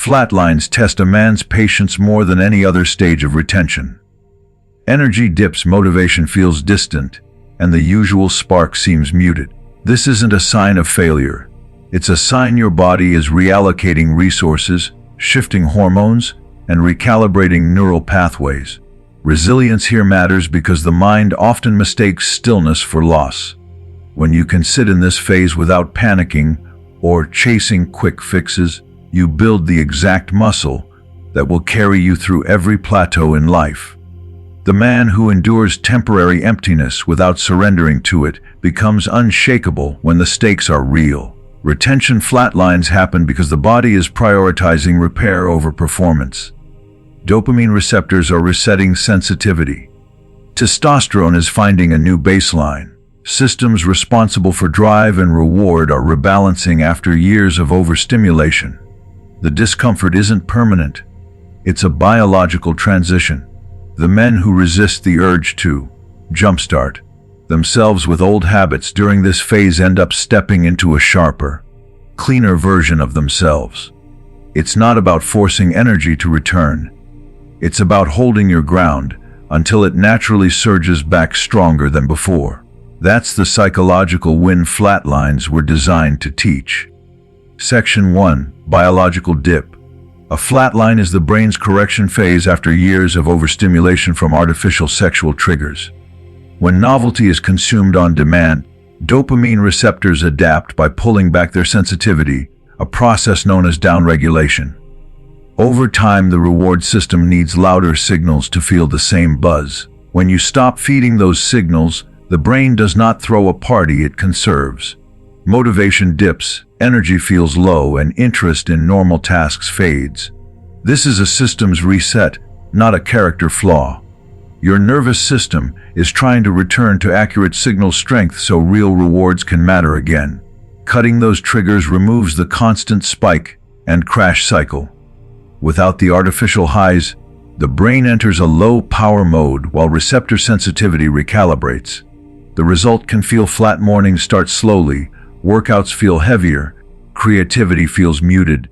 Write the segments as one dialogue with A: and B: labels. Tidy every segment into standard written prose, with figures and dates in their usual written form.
A: Flatlines test a man's patience more than any other stage of retention. Energy dips, motivation feels distant, and the usual spark seems muted. This isn't a sign of failure. It's a sign your body is reallocating resources, shifting hormones, and recalibrating neural pathways. Resilience here matters because the mind often mistakes stillness for loss. When you can sit in this phase without panicking or chasing quick fixes, you build the exact muscle that will carry you through every plateau in life. The man who endures temporary emptiness without surrendering to it becomes unshakable when the stakes are real. Retention flatlines happen because the body is prioritizing repair over performance. Dopamine receptors are resetting sensitivity. Testosterone is finding a new baseline. Systems responsible for drive and reward are rebalancing after years of overstimulation. The discomfort isn't permanent. It's a biological transition. The men who resist the urge to jumpstart themselves with old habits during this phase end up stepping into a sharper, cleaner version of themselves. It's not about forcing energy to return. It's about holding your ground until it naturally surges back stronger than before. That's the psychological win flatlines were designed to teach. Section 1. Biological dip. A flatline is the brain's correction phase after years of overstimulation from artificial sexual triggers. When novelty is consumed on demand, dopamine receptors adapt by pulling back their sensitivity, a process known as downregulation. Over time, the reward system needs louder signals to feel the same buzz. When you stop feeding those signals, the brain does not throw a party, it conserves. Motivation dips, energy feels low, and interest in normal tasks fades. This is a systems reset, not a character flaw. Your nervous system is trying to return to accurate signal strength so real rewards can matter again. Cutting those triggers removes the constant spike and crash cycle. Without the artificial highs, the brain enters a low-power mode while receptor sensitivity recalibrates. The result can feel flat. Mornings start slowly, workouts feel heavier, creativity feels muted,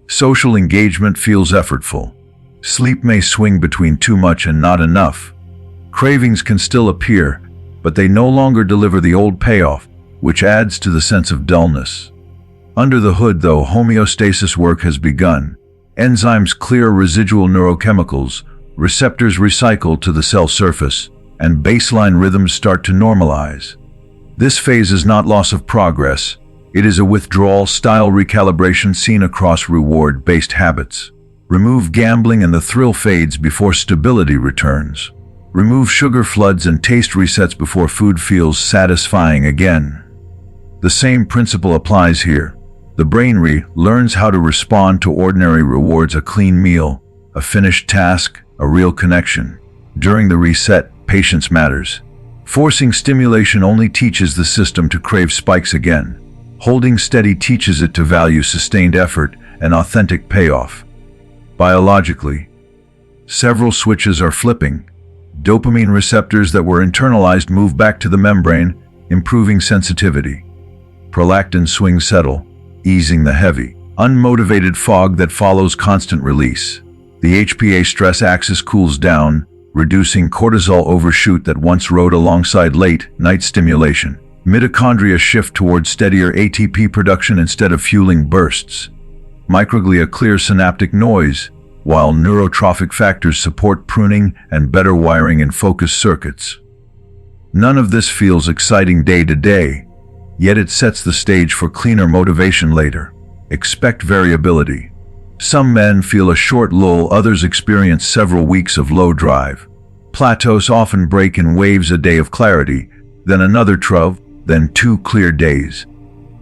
A: social engagement feels effortful. Sleep may swing between too much and not enough. Cravings can still appear, but they no longer deliver the old payoff, which adds to the sense of dullness. Under the hood, though, homeostasis work has begun. Enzymes clear residual neurochemicals, receptors recycle to the cell surface, and baseline rhythms start to normalize. This phase is not loss of progress. It is a withdrawal-style recalibration seen across reward-based habits. Remove gambling and the thrill fades before stability returns. Remove sugar floods and taste resets before food feels satisfying again. The same principle applies here. The brain learns how to respond to ordinary rewards: a clean meal, a finished task, a real connection. During the reset, patience matters. Forcing stimulation only teaches the system to crave spikes again. Holding steady teaches it to value sustained effort and authentic payoff. Biologically, several switches are flipping. Dopamine receptors that were internalized move back to the membrane, improving sensitivity. Prolactin swings settle, easing the heavy, unmotivated fog that follows constant release. The HPA stress axis cools down, reducing cortisol overshoot that once rode alongside late-night stimulation. Mitochondria shift towards steadier ATP production instead of fueling bursts. Microglia clear synaptic noise, while neurotrophic factors support pruning and better wiring in focus circuits. None of this feels exciting day to day, yet it sets the stage for cleaner motivation later. Expect variability. Some men feel a short lull, others experience several weeks of low drive. Plateaus often break in waves: a day of clarity, then another trough, then 2 clear days.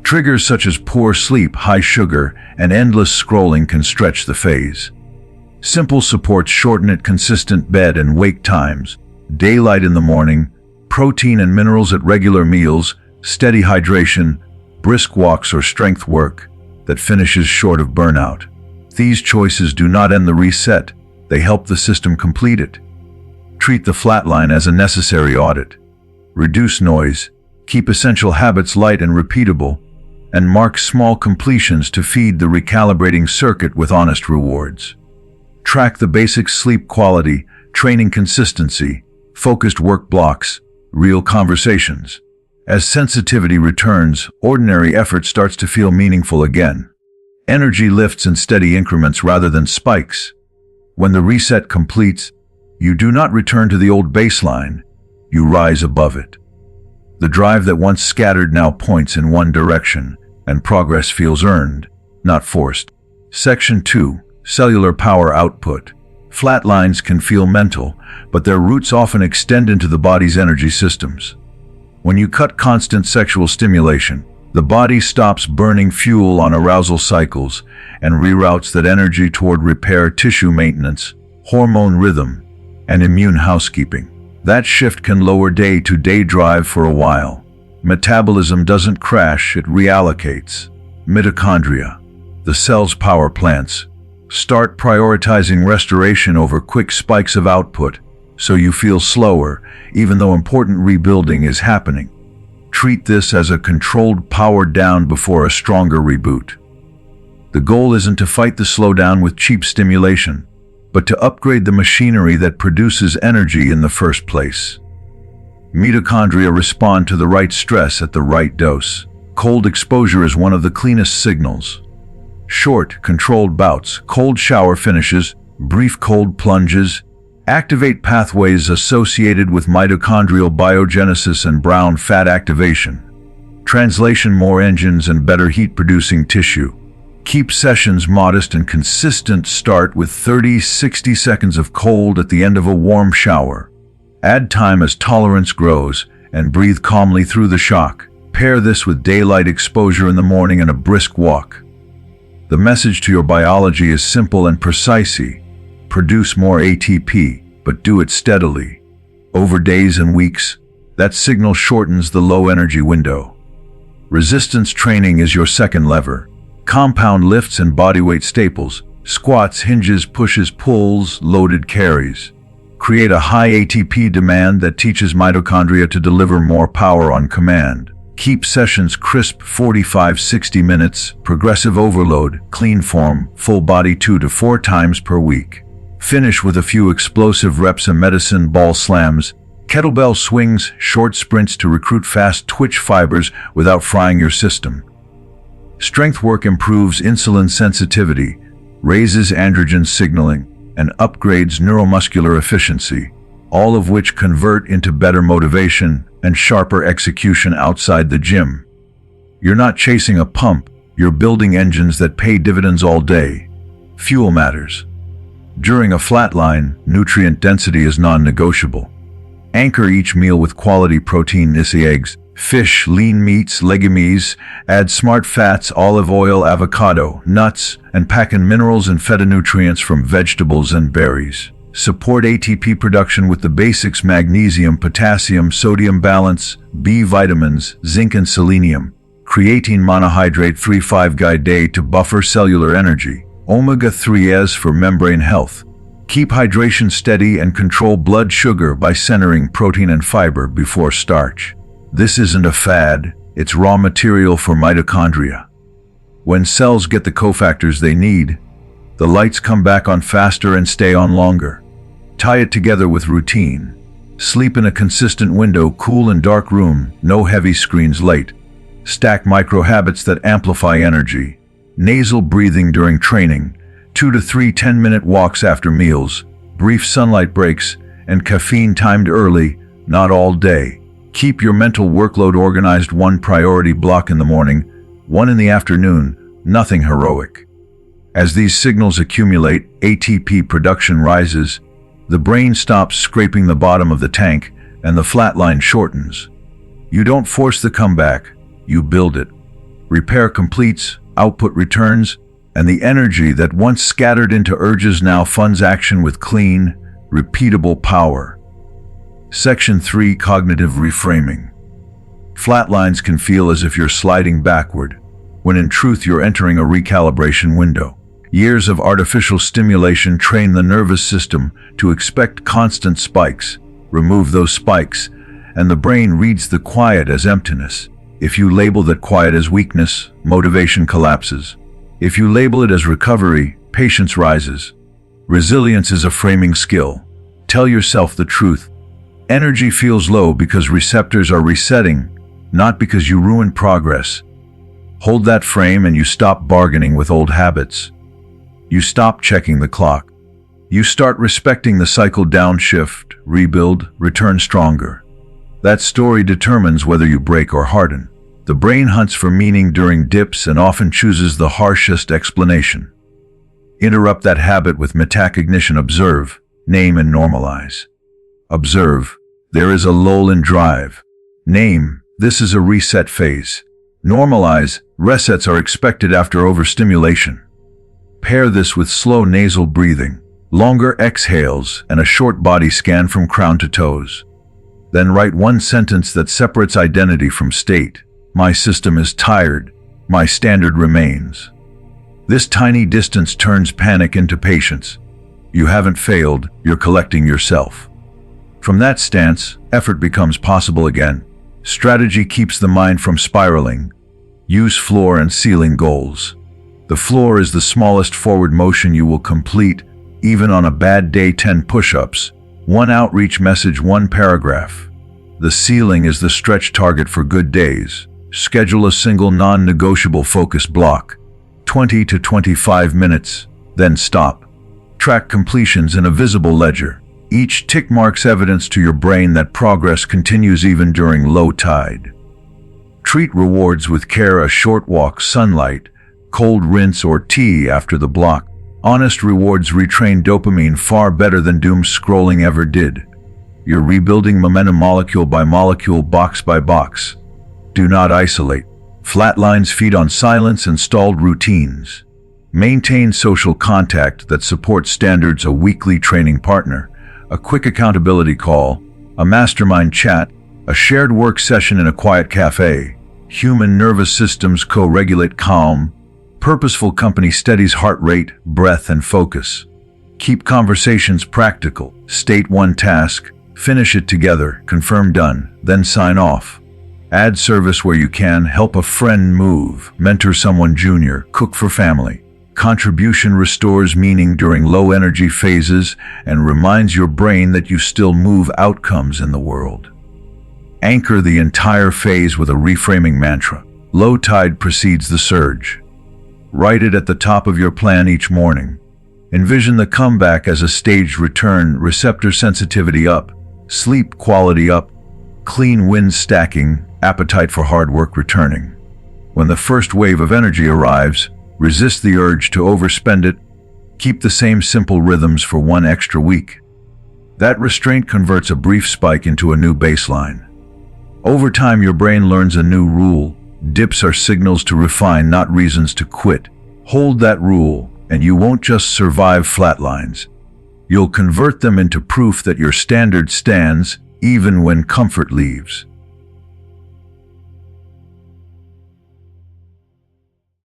A: Triggers such as poor sleep, high sugar, and endless scrolling can stretch the phase. Simple supports shorten it: consistent bed and wake times, daylight in the morning, protein and minerals at regular meals, steady hydration, brisk walks or strength work that finishes short of burnout. These choices do not end the reset, they help the system complete it. Treat the flatline as a necessary audit. Reduce noise, keep essential habits light and repeatable, and mark small completions to feed the recalibrating circuit with honest rewards. Track the basic sleep quality, training consistency, focused work blocks, real conversations. As sensitivity returns, ordinary effort starts to feel meaningful again. Energy lifts in steady increments rather than spikes. When the reset completes, you do not return to the old baseline, you rise above it. The drive that once scattered now points in one direction, and progress feels earned, not forced. Section 2. Cellular power output. Flatlines can feel mental, but their roots often extend into the body's energy systems. When you cut constant sexual stimulation, the body stops burning fuel on arousal cycles and reroutes that energy toward repair, tissue maintenance, hormone rhythm, and immune housekeeping. That shift can lower day-to-day drive for a while. Metabolism doesn't crash, it reallocates. Mitochondria, the cell's power plants, start prioritizing restoration over quick spikes of output, so you feel slower, even though important rebuilding is happening. Treat this as a controlled power down before a stronger reboot. The goal isn't to fight the slowdown with cheap stimulation, but to upgrade the machinery that produces energy in the first place. Mitochondria respond to the right stress at the right dose. Cold exposure is one of the cleanest signals. Short, controlled bouts, cold shower finishes, brief cold plunges, activate pathways associated with mitochondrial biogenesis and brown fat activation. Translation: more engines and better heat-producing tissue. Keep sessions modest and consistent. Start with 30-60 seconds of cold at the end of a warm shower. Add time as tolerance grows, and breathe calmly through the shock. Pair this with daylight exposure in the morning and a brisk walk. The message to your biology is simple and precise. Produce more ATP, but do it steadily. Over days and weeks, that signal shortens the low-energy window. Resistance training is your second lever. Compound lifts and bodyweight staples, squats, hinges, pushes, pulls, loaded carries. Create a high ATP demand that teaches mitochondria to deliver more power on command. Keep sessions crisp, 45-60 minutes, progressive overload, clean form, full body 2 to 4 times per week. Finish with a few explosive reps of medicine ball slams, kettlebell swings, short sprints to recruit fast twitch fibers without frying your system. Strength work improves insulin sensitivity, raises androgen signaling, and upgrades neuromuscular efficiency, all of which convert into better motivation and sharper execution outside the gym. You're not chasing a pump, you're building engines that pay dividends all day. Fuel matters. During a flatline, nutrient density is non-negotiable. Anchor each meal with quality protein: eggs, fish, lean meats, legumes. Add smart fats, olive oil, avocado, nuts, and pack in minerals and phytonutrients from vegetables and berries. Support ATP production with the basics: magnesium, potassium, sodium balance, B vitamins, zinc and selenium. Creatine monohydrate 3-5 guide day to buffer cellular energy. Omega-3s for membrane health. Keep hydration steady and control blood sugar by centering protein and fiber before starch. This isn't a fad, it's raw material for mitochondria. When cells get the cofactors they need, the lights come back on faster and stay on longer. Tie it together with routine. Sleep in a consistent window, cool and dark room, no heavy screens late. Stack micro habits that amplify energy. Nasal breathing during training, 2 to 3 10-minute walks after meals, brief sunlight breaks, and caffeine timed early, not all day. Keep your mental workload organized: 1 priority block in the morning, 1 in the afternoon, nothing heroic. As these signals accumulate, ATP production rises, the brain stops scraping the bottom of the tank, and the flatline shortens. You don't force the comeback, you build it. Repair completes, output returns, and the energy that once scattered into urges now funds action with clean, repeatable power. Section 3. Cognitive reframing. Flatlines can feel as if you're sliding backward, when in truth you're entering a recalibration window. Years of artificial stimulation train the nervous system to expect constant spikes. Remove those spikes, and the brain reads the quiet as emptiness. If you label that quiet as weakness, motivation collapses. If you label it as recovery, patience rises. Resilience is a framing skill. Tell yourself the truth. Energy feels low because receptors are resetting, not because you ruined progress. Hold that frame and you stop bargaining with old habits. You stop checking the clock. You start respecting the cycle: downshift, rebuild, return stronger. That story determines whether you break or harden. The brain hunts for meaning during dips and often chooses the harshest explanation. Interrupt that habit with metacognition. Observe, name, and normalize. Observe, there is a lull in drive. Name, this is a reset phase. Normalize, resets are expected after overstimulation. Pair this with slow nasal breathing, longer exhales, and a short body scan from crown to toes. Then write one sentence that separates identity from state. My system is tired. My standard remains. This tiny distance turns panic into patience. You haven't failed, you're collecting yourself. From that stance, effort becomes possible again. Strategy keeps the mind from spiraling. Use floor and ceiling goals. The floor is the smallest forward motion you will complete, even on a bad day: 10 push-ups, 1 outreach message, 1 paragraph. The ceiling is the stretch target for good days. Schedule a single non-negotiable focus block, 20 to 25 minutes, then stop. Track completions in a visible ledger. Each tick marks evidence to your brain that progress continues even during low tide. Treat rewards with care: a short walk, sunlight, cold rinse, or tea after the block. Honest rewards retrain dopamine far better than doom scrolling ever did. You're rebuilding momentum molecule by molecule, box by box. Do not isolate. Flatlines feed on silence and stalled routines. Maintain social contact that supports standards: a weekly training partner, a quick accountability call, a mastermind chat, a shared work session in a quiet cafe. Human nervous systems co-regulate: calm, purposeful company steadies heart rate, breath, and focus. Keep conversations practical. State one task, finish it together, confirm done, then sign off. Add service where you can: help a friend move, mentor someone junior, cook for family. Contribution restores meaning during low-energy phases and reminds your brain that you still move outcomes in the world. Anchor the entire phase with a reframing mantra. Low tide precedes the surge. Write it at the top of your plan each morning. Envision the comeback as a staged return: receptor sensitivity up, sleep quality up, clean wins stacking, appetite for hard work returning. When the first wave of energy arrives, resist the urge to overspend it. Keep the same simple rhythms for 1 extra week. That restraint converts a brief spike into a new baseline. Over time, your brain learns a new rule: dips are signals to refine, not reasons to quit. Hold that rule, and you won't just survive flatlines. You'll convert them into proof that your standard stands, even when comfort leaves.